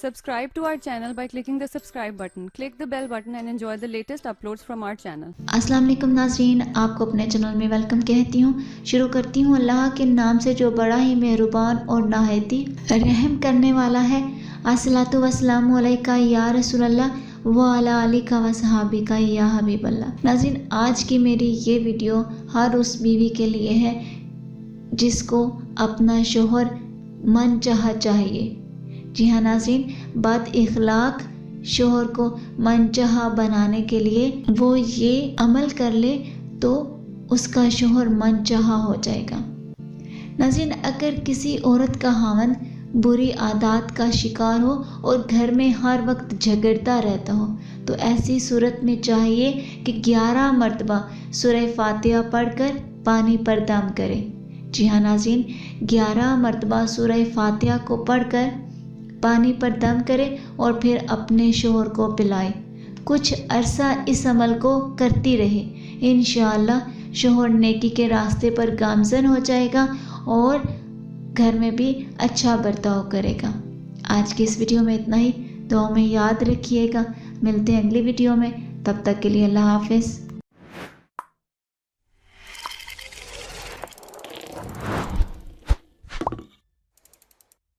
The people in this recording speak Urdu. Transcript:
Subscribe to our channel by clicking the subscribe button. Click the bell button and enjoy the latest uploads from our channel. السلام علیکم ناظرین، آپ کو اپنے چینل میں ویلکم کہتی ہوں۔ شروع کرتی ہوں اللہ کے نام سے جو بڑا ہی مہربان اور نہایت ہی رحم کرنے والا ہے۔ الصلاۃ والسلام علیکہ یا رسول اللہ وعلی آلک و صحابک یا حبیب اللہ۔ ناظرین، آج کی میری یہ ویڈیو ہر اس بیوی کے لیے ہے جس کو اپنا شوہر من چاہا چاہیے۔ جی ہاں ناظرین، بد اخلاق شوہر کو من چاہا بنانے کے لیے وہ یہ عمل کر لے تو اس کا شوہر من چاہا ہو جائے گا۔ ناظرین، اگر کسی عورت کا خاوند بری عادات کا شکار ہو اور گھر میں ہر وقت جھگڑتا رہتا ہو تو ایسی صورت میں چاہیے کہ 11 مرتبہ سورہ فاتحہ پڑھ کر پانی پر دم کرے۔ جی ہاں ناظرین، 11 مرتبہ سورہ فاتحہ کو پڑھ کر پانی پر دم کرے اور پھر اپنے شوہر کو پلائے۔ کچھ عرصہ اس عمل کو کرتی رہے، انشاءاللہ شوہر نیکی کے راستے پر گامزن ہو جائے گا اور گھر میں بھی اچھا برتاؤ کرے گا۔ آج کی اس ویڈیو میں اتنا ہی، دعاؤں میں یاد رکھیے گا۔ ملتے ہیں اگلی ویڈیو میں، تب تک کے لیے اللہ حافظ۔